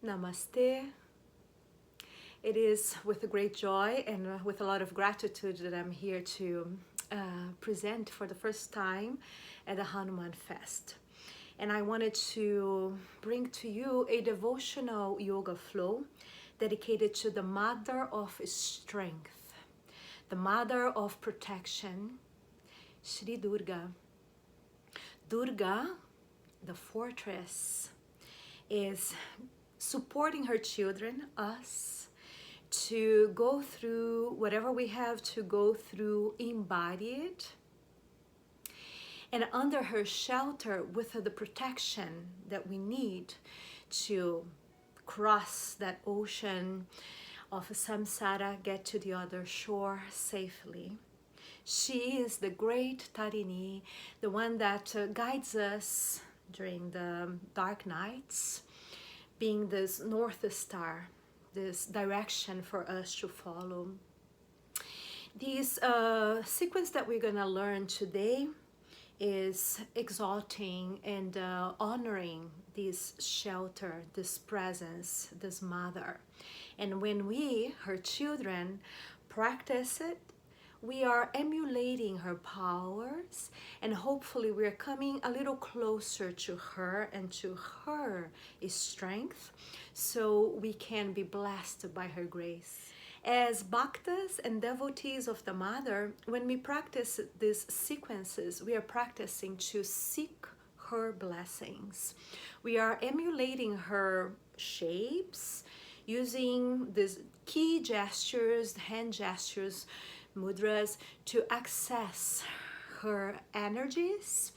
Namaste. It is with a great joy and with a lot of gratitude that I'm here to present for the first time at the Hanuman Fest. And I wanted to bring to you a devotional yoga flow dedicated to the Mother of Strength, the Mother of Protection, Shri Durga. Durga, the fortress, is supporting her children, us, to go through whatever we have to go through embodied and under her shelter with the protection that we need to cross that ocean of samsara, get to the other shore safely. She is the great Tarini, the one that guides us during the dark nights, being this North Star, this direction for us to follow. This sequence that we're going to learn today is exalting and honoring this shelter, this presence, this mother. And when we, her children, practice it, we are emulating her powers, and hopefully we're coming a little closer to her and to her strength, so we can be blessed by her grace. As bhaktas and devotees of the Mother, when we practice these sequences, we are practicing to seek her blessings. We are emulating her shapes, using these key gestures, hand gestures, mudras, to access her energies.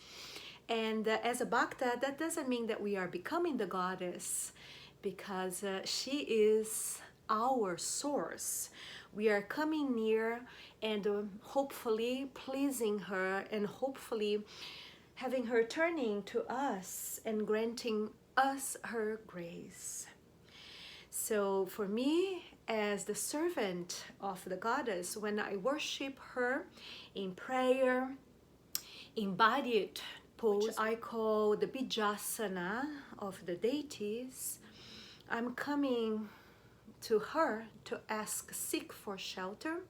And as a bhakta, that doesn't mean that we are becoming the goddess, because she is our source. We are coming near and hopefully pleasing her, and hopefully having her turning to us and granting us her grace. So for me, as the servant of the goddess, when I worship her in prayer, embodied pose, which I call the Bijasana of the deities, I'm coming to her to seek for shelter,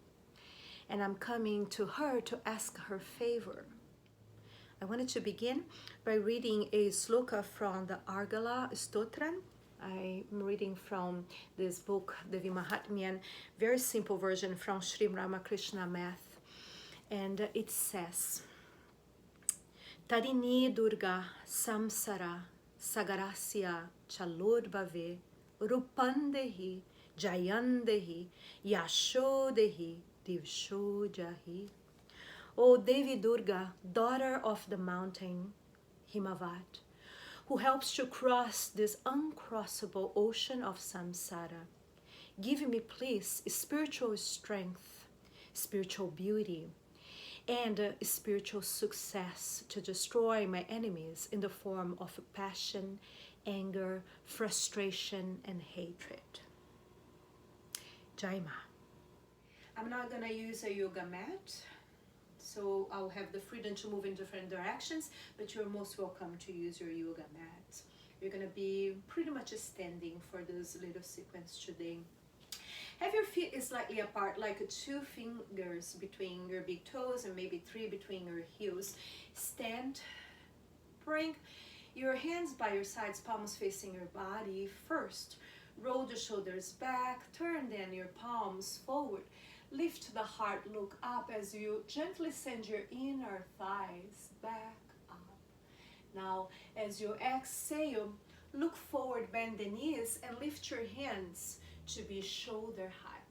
and I'm coming to her to ask her favor. I wanted to begin by reading a sloka from the Argala Stotran. I'm reading from this book, Devi Mahatmyan, very simple version from Sri Ramakrishna Math. And it says, Tarini Durga Samsara Sagarasya Chalod Bhave Rupandehi Jayandehi Yashodehi Divshojahi. O Devi Durga, daughter of the mountain Himavat, who helps to cross this uncrossable ocean of samsara, give me, please, spiritual strength, spiritual beauty, and spiritual success to destroy my enemies in the form of passion, anger, frustration, and hatred. Jai Ma. I'm not going to use a yoga mat, so I'll have the freedom to move in different directions, but you're most welcome to use your yoga mat. You're going to be pretty much standing for this little sequence today. Have your feet slightly apart, like 2 fingers between your big toes and maybe 3 between your heels. Stand, bring your hands by your sides, palms facing your body first. Roll the shoulders back, turn then your palms forward. Lift the heart, look up as you gently send your inner thighs back up. Now, as you exhale, look forward, bend the knees, and lift your hands to be shoulder high.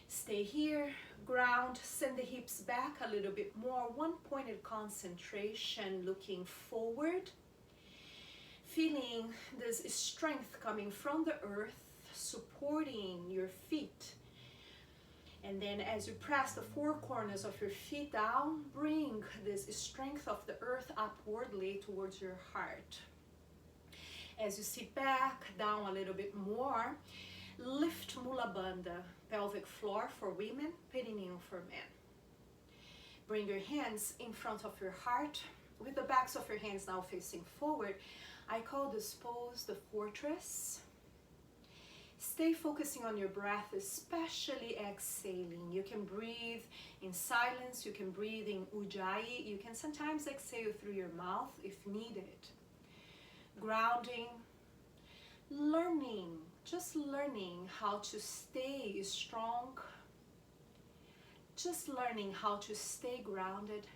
Stay here, ground, send the hips back a little bit more, one-pointed concentration, looking forward. Feeling this strength coming from the earth, supporting your feet. And then as you press the 4 corners of your feet down, bring this strength of the earth upwardly towards your heart. As you sit back down a little bit more, lift Mula Bandha, pelvic floor for women, perineum for men. Bring your hands in front of your heart, with the backs of your hands now facing forward. I call this pose the fortress. Stay focusing on your breath, especially exhaling. You can breathe in silence, you can breathe in ujjayi, you can sometimes exhale through your mouth if needed. Grounding, just learning how to stay strong, just learning how to stay grounded,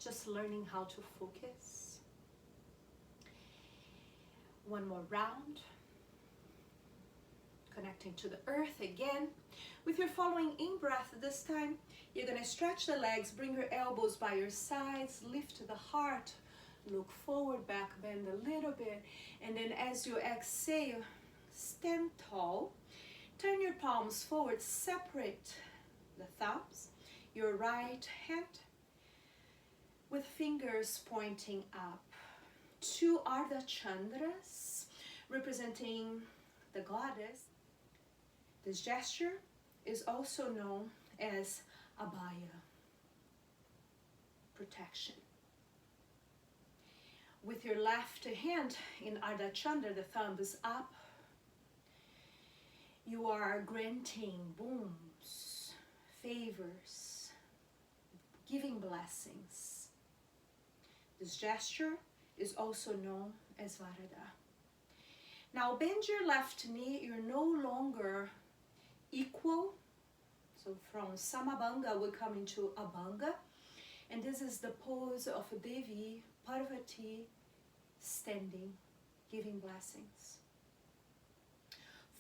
just learning how to focus. One more round. Connecting to the earth again. With your following in-breath this time, you're going to stretch the legs, bring your elbows by your sides, lift the heart, look forward, back bend a little bit, and then as you exhale, stand tall. Turn your palms forward, separate the thumbs, your right hand with fingers pointing up. Two Ardha Chandras representing the goddess. This gesture is also known as abhaya, protection. With your left hand in Ardha Chandra, the thumb is up, you are granting boons, favors, giving blessings. This gesture is also known as Varada. Now bend your left knee, you're no longer equal. So from Samabhanga we come into Abhanga, and this is the pose of Devi, Parvati, standing, giving blessings.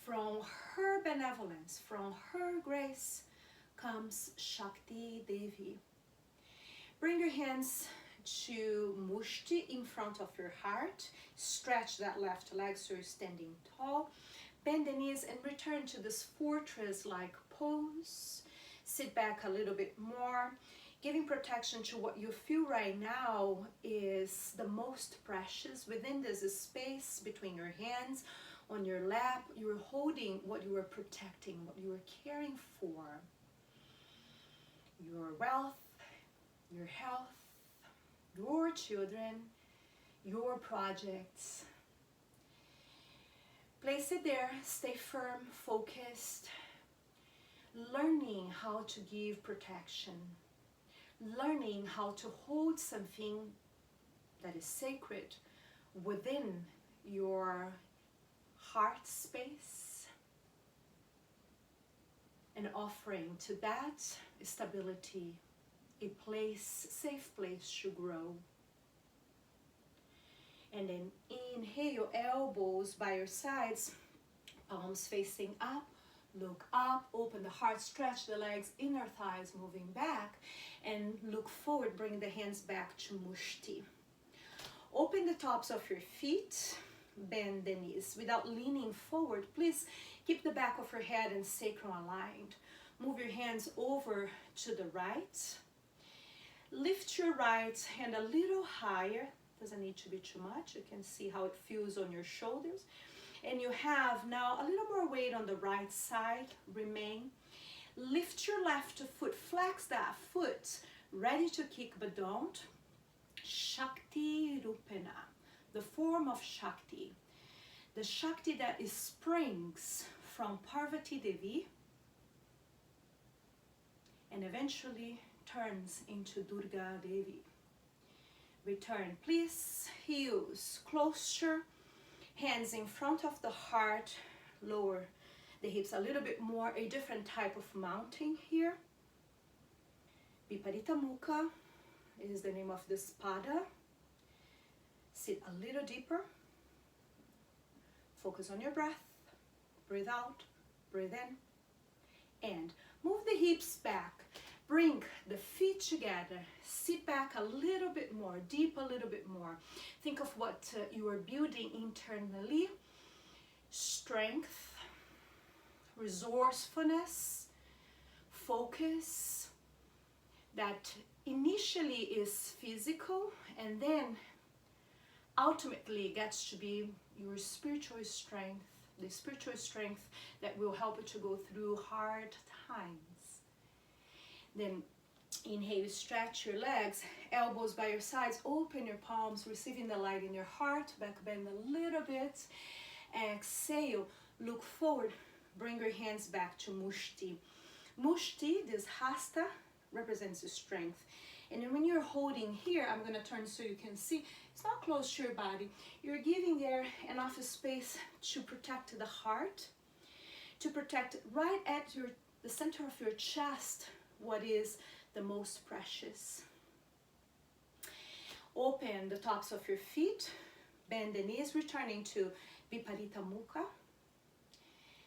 From her benevolence, from her grace comes Shakti Devi. Bring your hands to Mushti in front of your heart. Stretch that left leg so you're standing tall. Bend the knees and return to this fortress-like pose. Sit back a little bit more, giving protection to what you feel right now is the most precious. Within this space between your hands, on your lap, you're holding what you are protecting, what you are caring for. Your wealth, your health, your children, your projects. Place it there, stay firm, focused, learning how to give protection, learning how to hold something that is sacred within your heart space, and offering to that stability, a place, safe place to grow. And then inhale, elbows by your sides, palms facing up, look up, open the heart, stretch the legs, inner thighs moving back, and look forward, bring the hands back to Mushti. Open the tops of your feet, bend the knees. Without leaning forward, please keep the back of your head and sacrum aligned. Move your hands over to the right. Lift your right hand a little higher. Doesn't need to be too much. You can see how it feels on your shoulders. And you have now a little more weight on the right side. Remain. Lift your left foot. Flex that foot. Ready to kick, but don't. Shakti Rupena. The form of Shakti. The Shakti that springs from Parvati Devi and eventually turns into Durga Devi. Return, please. Heels closer, hands in front of the heart, lower the hips a little bit more, a different type of mounting here. Viparita Mukha is the name of this pada. Sit a little deeper. Focus on your breath. Breathe out, breathe in, and move the hips back. Bring the feet together. Sit back a little bit more, deep a little bit more. Think of what you are building internally. Strength, resourcefulness, focus that initially is physical and then ultimately gets to be your spiritual strength, the spiritual strength that will help you to go through hard times. Then inhale, stretch your legs, elbows by your sides, open your palms, receiving the light in your heart, back bend a little bit. Exhale, Look forward. Bring your hands back to mushti. Mushti, this hasta, represents the strength. And then when you're holding here, I'm going to turn so you can see, it's not close to your body. You're giving there enough space to protect the heart, to protect right at the center of your chest what is the most precious. Open the tops of your feet, bend the knees, returning to Viparita Mukha.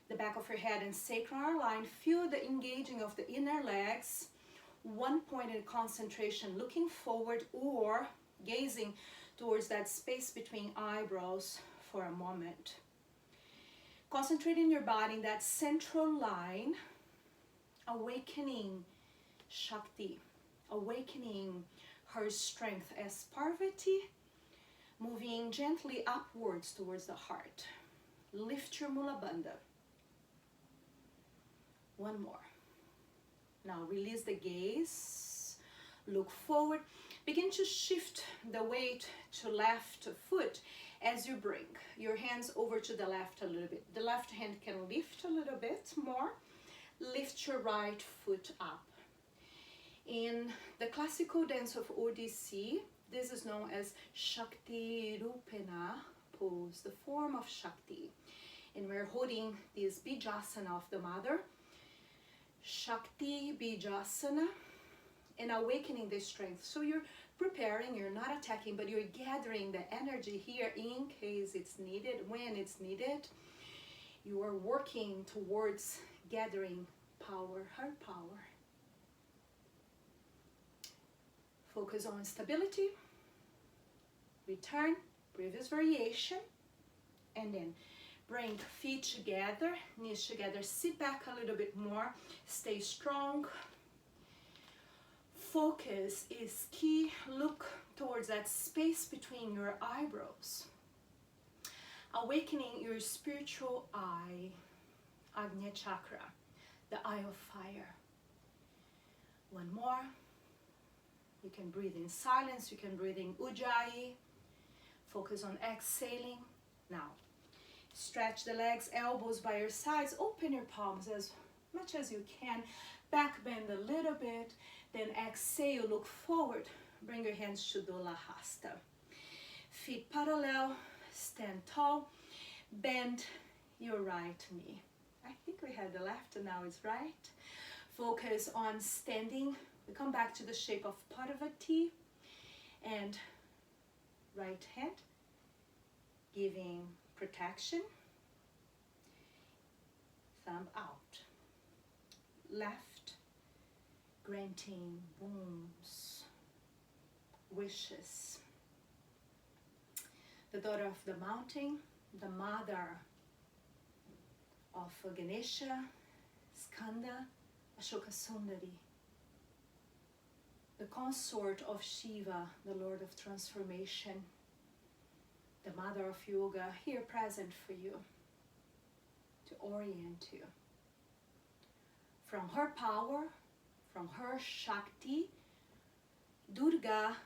The back of your head and sacrum are aligned. Feel the engaging of the inner legs. One-pointed concentration, looking forward or gazing towards that space between eyebrows for a moment. Concentrate in your body in that central line, awakening Shakti, awakening her strength as Parvati, moving gently upwards towards the heart. Lift your Mula Bandha. One more. Now release the gaze, look forward. Begin to shift the weight to left foot as you bring your hands over to the left a little bit. The left hand can lift a little bit more. Lift your right foot up. In the classical dance of Odissi, this is known as Shakti Rupena pose, the form of Shakti. And we're holding this Bijasana of the mother. Shakti Bijasana, and awakening the strength. So you're preparing, you're not attacking, but you're gathering the energy here in case it's needed, when it's needed. You are working towards gathering power, her power. Focus on stability. Return, previous variation, and then bring feet together, knees together, sit back a little bit more, stay strong. Focus is key. Look towards that space between your eyebrows. Awakening your spiritual eye, Agnya Chakra, the eye of fire. One more. You can breathe in silence, you can breathe in Ujjayi. Focus on exhaling. Now, stretch the legs, elbows by your sides, open your palms as much as you can, back bend a little bit, then exhale, look forward, bring your hands to Dola Hasta. Feet parallel, stand tall, bend your right knee. I think we had the left, and now it's right. Focus on standing, we come back to the shape of Parvati, and right hand, giving protection, thumb out, left, granting wombs, wishes. The daughter of the mountain, the mother of Ganesha, Skanda, Ashoka Sundari, the consort of Shiva, the Lord of Transformation, the mother of yoga, here present for you to orient you. From her power, from her Shakti, Durga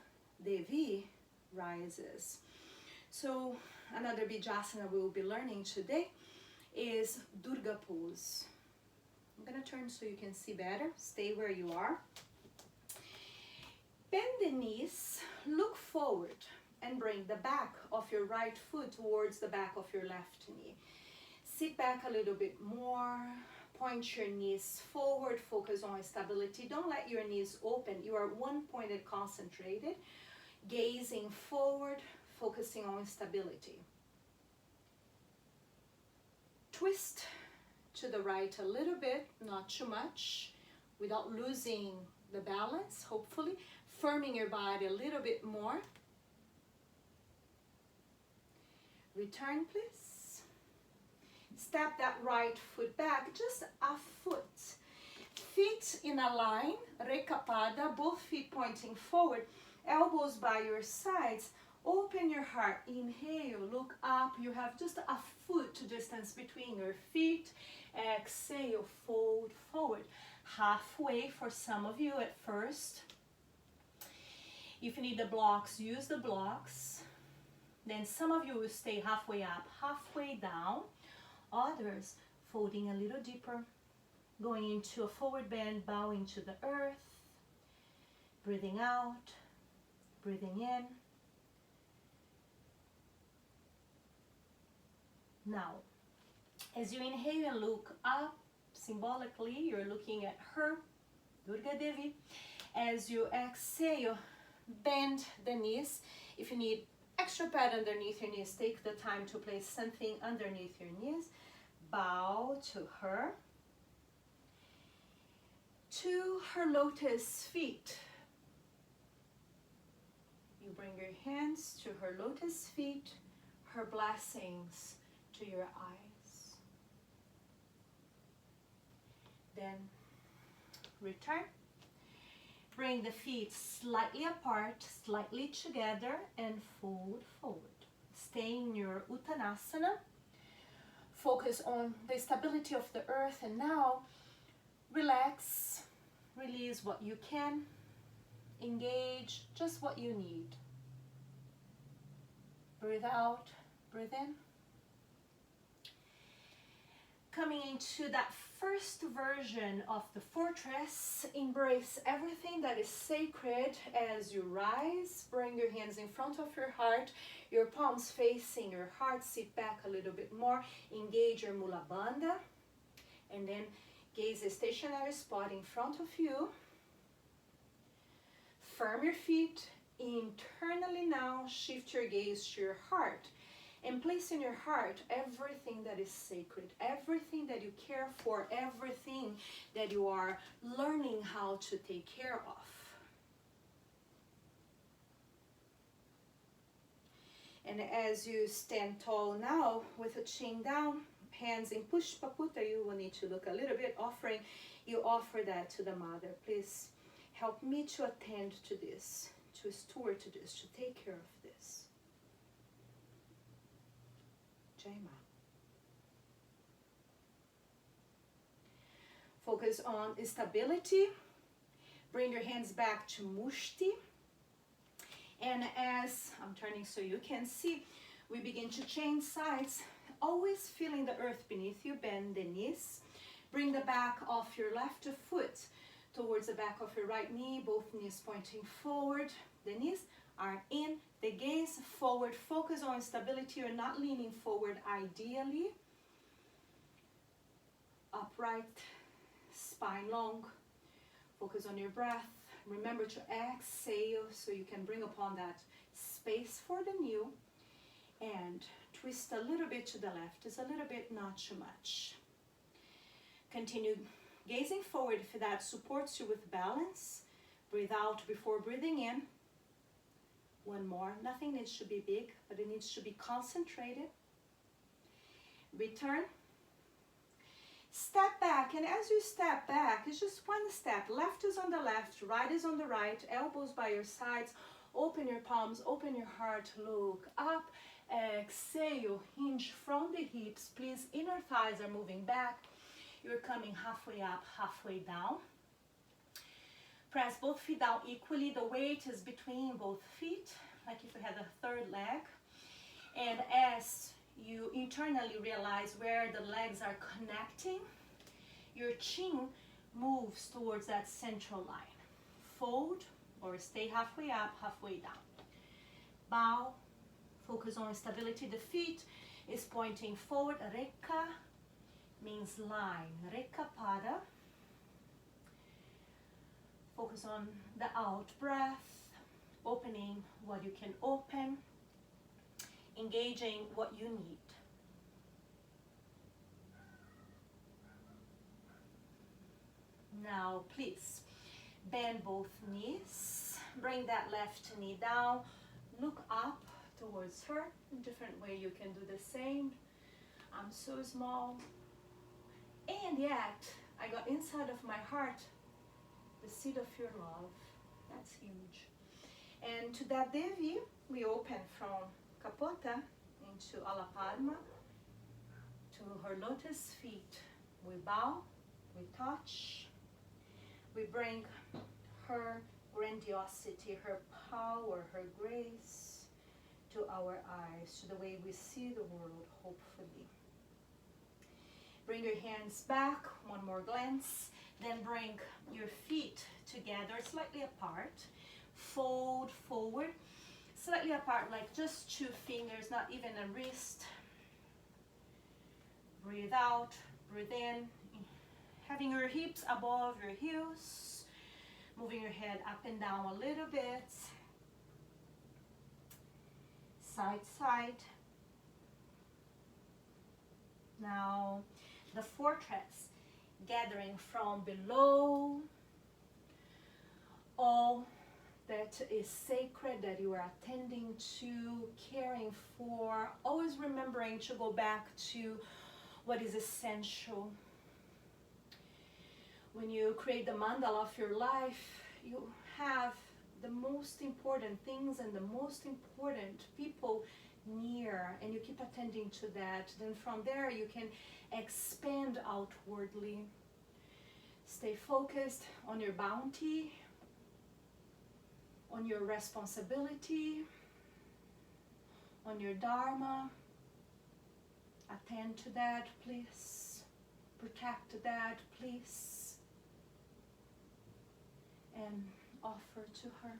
Devi rises. So another Bijasana we will be learning today is Durga pose. I'm going to turn so you can see better. Stay where you are. Bend the knees, look forward, and bring the back of your right foot towards the back of your left knee. Sit back a little bit more, point your knees forward, focus on stability. Don't let your knees open. You are one-pointed, concentrated, gazing forward, focusing on stability. Twist to the right a little bit, not too much, without losing the balance, hopefully. Firming your body a little bit more. Return, please. Step that right foot back, just a foot. Feet in a line, Rekapada, both feet pointing forward, elbows by your sides. Open your heart, inhale, look up. You have just a foot distance between your feet. Exhale, fold forward. Halfway for some of you at first. If you need the blocks, use the blocks. Then some of you will stay halfway up, halfway down. others, folding a little deeper, going into a forward bend, bowing to the earth, breathing out, breathing in. Now, as you inhale and look up, symbolically, you're looking at her, Durga Devi. As you exhale, bend the knees. If you need extra pad underneath your knees, take the time to place something underneath your knees. Bow to her lotus feet. You bring your hands to her lotus feet, her blessings to your eyes. Then return. Bring the feet slightly apart, slightly together, and fold forward. Stay in your Uttanasana. Focus on the stability of the earth, and now relax, release what you can, engage just what you need. Breathe out, breathe in. Coming into that first version of the fortress, embrace everything that is sacred as you rise. Bring your hands in front of your heart, your palms facing your heart. Sit back a little bit more. Engage your Mula Bandha. And then gaze a stationary spot in front of you. Firm your feet. Internally now, shift your gaze to your heart. And place in your heart everything that is sacred, everything that you care for, everything that you are learning how to take care of. And as you stand tall now with a chin down, hands in Pushpaputa, you will need to look a little bit offering. You offer that to the Mother. Please help me to attend to this, to steward to this, to take care of this. Focus on stability. Bring your hands back to Mushti. And as I'm turning so you can see, we begin to change sides, always feeling the earth beneath you. Bend the knees. Bring the back of your left foot towards the back of your right knee, both knees pointing forward. The knees are in, the gaze forward. Focus on stability. You're not leaning forward ideally. Upright, spine long. Focus on your breath. Remember to exhale so you can bring upon that space for the new. And twist a little bit to the left. It's a little bit, not too much. Continue gazing forward if that supports you with balance. Breathe out before breathing in. One more. Nothing needs to be big, but it needs to be concentrated. Return. Step back, and as you step back, it's just one step. Left is on the left, right is on the right, elbows by your sides. Open your palms, open your heart, look up. Exhale, hinge from the hips. Please, inner thighs are moving back. You're coming halfway up, halfway down. Press both feet down equally. The weight is between both feet, like if you had a third leg. And as you internally realize where the legs are connecting, your chin moves towards that central line. Fold or stay halfway up, halfway down. Bow, focus on stability. The feet is pointing forward. Rekha means line. Rekha Pada. Focus on the out breath, opening what you can open, engaging what you need. Now, please, bend both knees. Bring that left knee down. Look up towards her. In a different way, you can do the same. I'm so small. And yet, I got inside of my heart the seed of your love. That's huge. And to that Devi, we open from Kapota into Alapadma to her lotus feet. We bow, we touch, we bring her grandiosity, her power, her grace to our eyes, to the way we see the world, hopefully. Bring your hands back, one more glance. Then bring your feet together, slightly apart. Fold forward, slightly apart, like just 2 fingers, not even a wrist. Breathe out, breathe in. Having your hips above your heels. Moving your head up and down a little bit. Side, side. Now, the fortress, gathering from below all that is sacred, that you are attending to, caring for, always remembering to go back to what is essential. When you create the mandala of your life, you have the most important things and the most important people near, and you keep attending to that. Then from there you can expand outwardly. Stay focused on your bounty, on your responsibility, on your dharma. Attend to that, please. Protect that, please. And offer to her.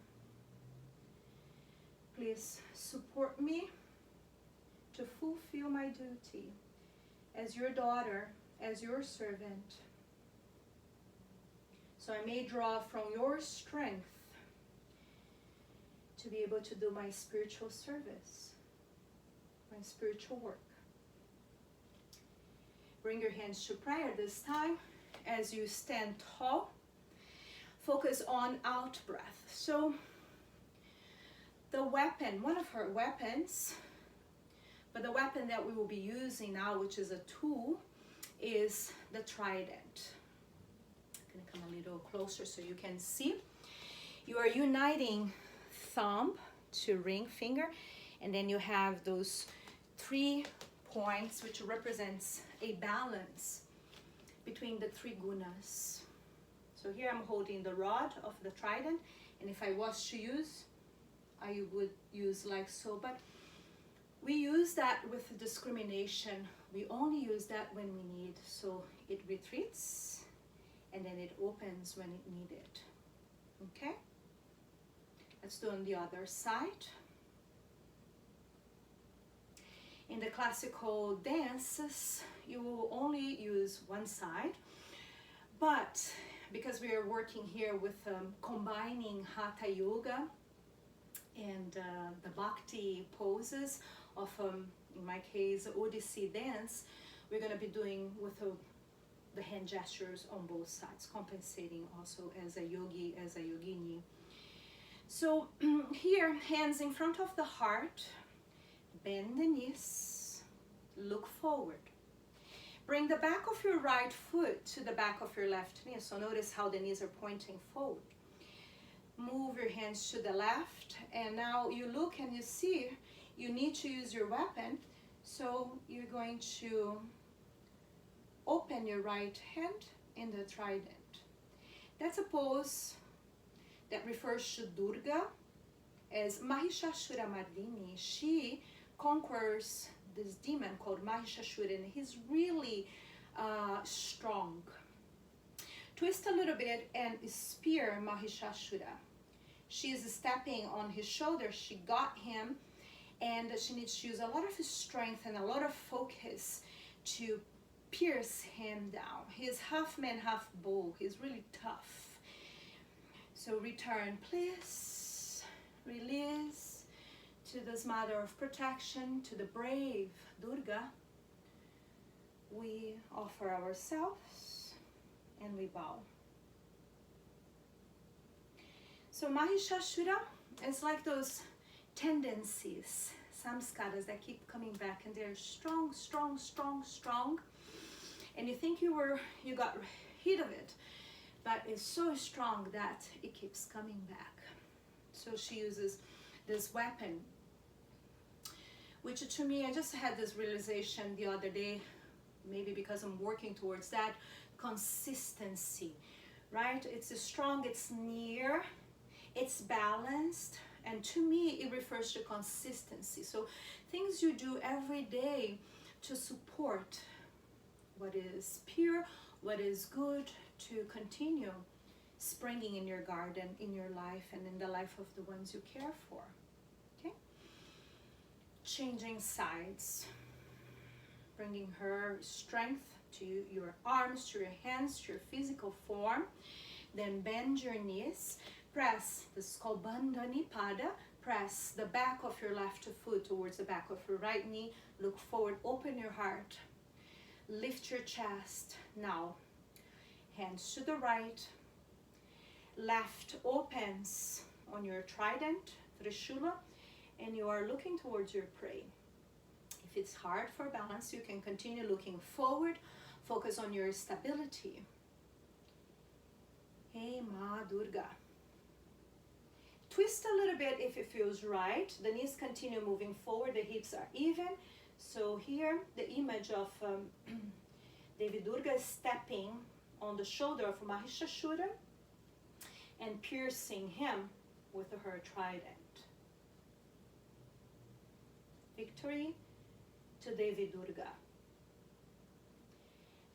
Please support me to fulfill my duty as your daughter, as your servant, so I may draw from your strength to be able to do my spiritual service, my spiritual work. Bring your hands to prayer this time. As you stand tall, focus on out breath. So the weapon, one of her weapons, but the weapon that we will be using now, which is a tool, is the trident. I'm gonna come a little closer so you can see. You are uniting thumb to ring finger, and then you have those 3 points, which represents a balance between the 3 gunas. So here I'm holding the rod of the trident, and if I was to use, I would use like so, but we use that with discrimination. We only use that when we need, so it retreats and then it opens when it needed. Okay? Let's do on the other side. In the classical dances, you will only use one side, but because we are working here with combining Hatha Yoga and the Bhakti poses of, in my case, Odissi dance, we're going to be doing with the hand gestures on both sides, compensating also as a yogi, as a yogini. So here, hands in front of the heart, bend the knees, look forward. Bring the back of your right foot to the back of your left knee. So notice how the knees are pointing forward. Move your hands to the left, and now you look and you see you need to use your weapon. So you're going to open your right hand in the trident. That's a pose that refers to Durga as Mahishasura Mardini. She conquers this demon called Mahishasura, and he's really strong. Twist a little bit and spear Mahishasura. She is stepping on his shoulder. She got him, and she needs to use a lot of strength and a lot of focus to pierce him down. He's half man, half bull. He's really tough. So return, please. Release to this mother of protection, to the brave Durga. We offer ourselves and we bow. So Mahishasura is like those tendencies, samskaras that keep coming back, and they're strong, strong, strong, strong. And you think you got rid of it, but it's so strong that it keeps coming back. So she uses this weapon, which to me, I just had this realization the other day, maybe because I'm working towards that, consistency, right? It's strong, it's near, it's balanced, and to me, it refers to consistency. So things you do every day to support what is pure, what is good, to continue springing in your garden, in your life, and in the life of the ones you care for. Okay? Changing sides, bringing her strength to your arms, to your hands, to your physical form. Then bend your knees, press, this is called Bandhani Pada. Press the back of your left foot towards the back of your right knee. Look forward, open your heart, lift your chest. Now, hands to the right, left opens on your trident, Trishula, and you are looking towards your prey. If it's hard for balance, you can continue looking forward, focus on your stability. Hey Ma Durga. Twist a little bit if it feels right. The knees continue moving forward, the hips are even. So here, the image of Devi Durga is stepping on the shoulder of Mahishasura and piercing him with her trident. Victory to Devi Durga.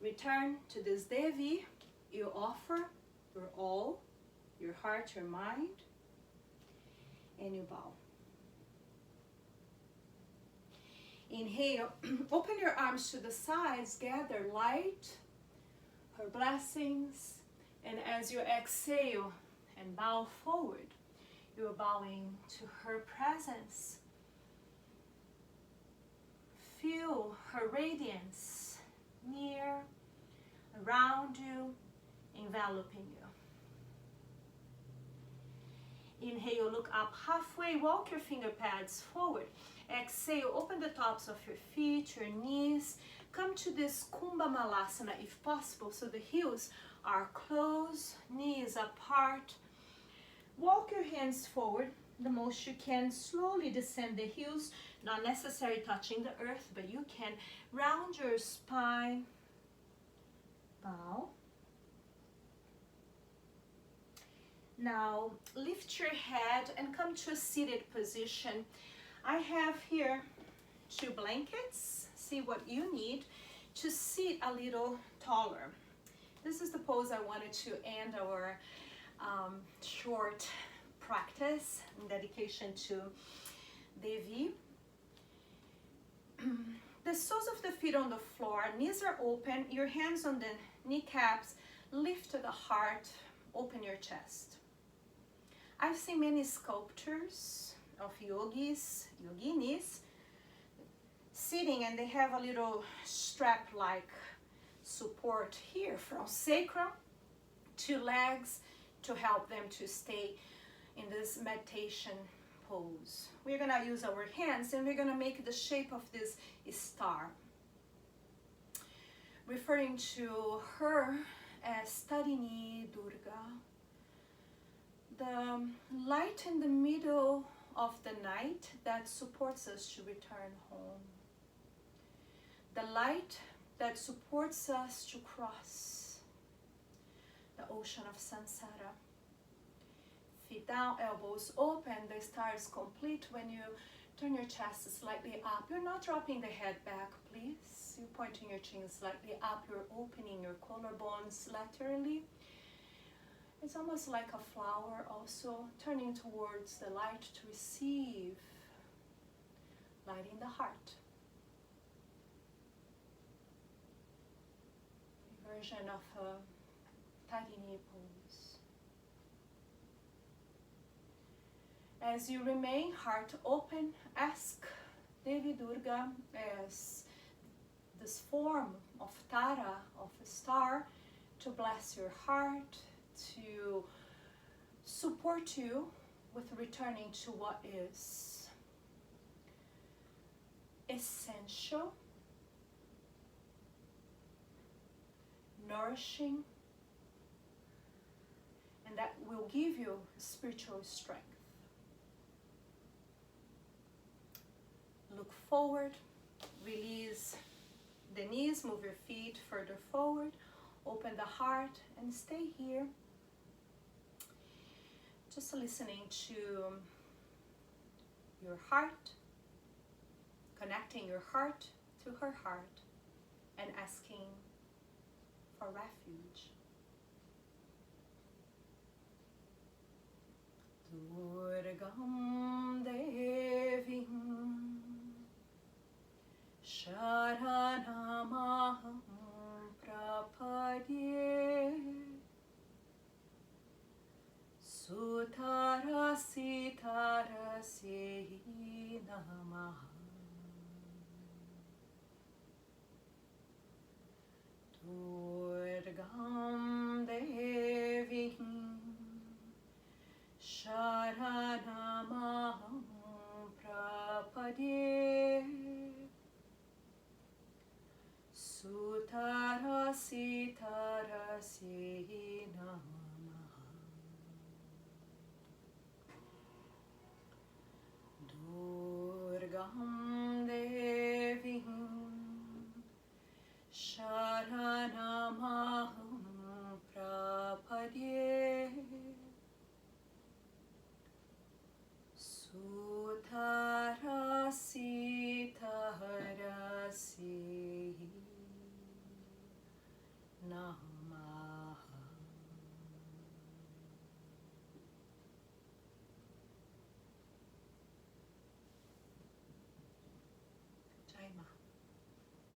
Return to this Devi. You offer your all, your heart, your mind, and you bow. Inhale, open your arms to the sides, gather light, her blessings, and as you exhale and bow forward, you're bowing to her presence. Feel her radiance near, around you, enveloping you. Inhale, look up halfway, walk your finger pads forward. Exhale, open the tops of your feet, your knees. Come to this Kumbha Malasana if possible, so the heels are closed, knees apart. Walk your hands forward the most you can. Slowly descend the heels, not necessarily touching the earth, but you can round your spine. Bow. Now lift your head and come to a seated position. I have here 2 blankets. See what you need to sit a little taller. This is the pose I wanted to end our short practice in dedication to Devi. The soles of the feet on the floor, knees are open, your hands on the kneecaps, lift the heart, open your chest. I've seen many sculptures of yogis, yoginis, sitting, and they have a little strap-like support here from sacrum to legs to help them to stay in this meditation pose. We're gonna use our hands and we're gonna make the shape of this star, referring to her as Tarini Durga, the light in the middle of the night that supports us to return home, the light that supports us to cross the ocean of samsara. Feet down, elbows open, the star is complete when you turn your chest slightly up. You're not dropping the head back, please. You're pointing your chin slightly up, you're opening your collarbones laterally. It's almost like a flower, also turning towards the light to receive light in the heart. A version of a Tarini pose. As you remain heart open, ask Devi Durga as this form of Tara, of a star, to bless your heart, to support you with returning to what is essential, nourishing, and that will give you spiritual strength. Look forward, release the knees, move your feet further forward, open the heart, and stay here. Just listening to your heart, connecting your heart to her heart, and asking for refuge. Durgam Devi Sharanamaham Prapadye Sutara Sitara Sehi Namaha Durgam Devi Sharanamaham Prapadye Sutara Sitara Sehi Namaha Durgam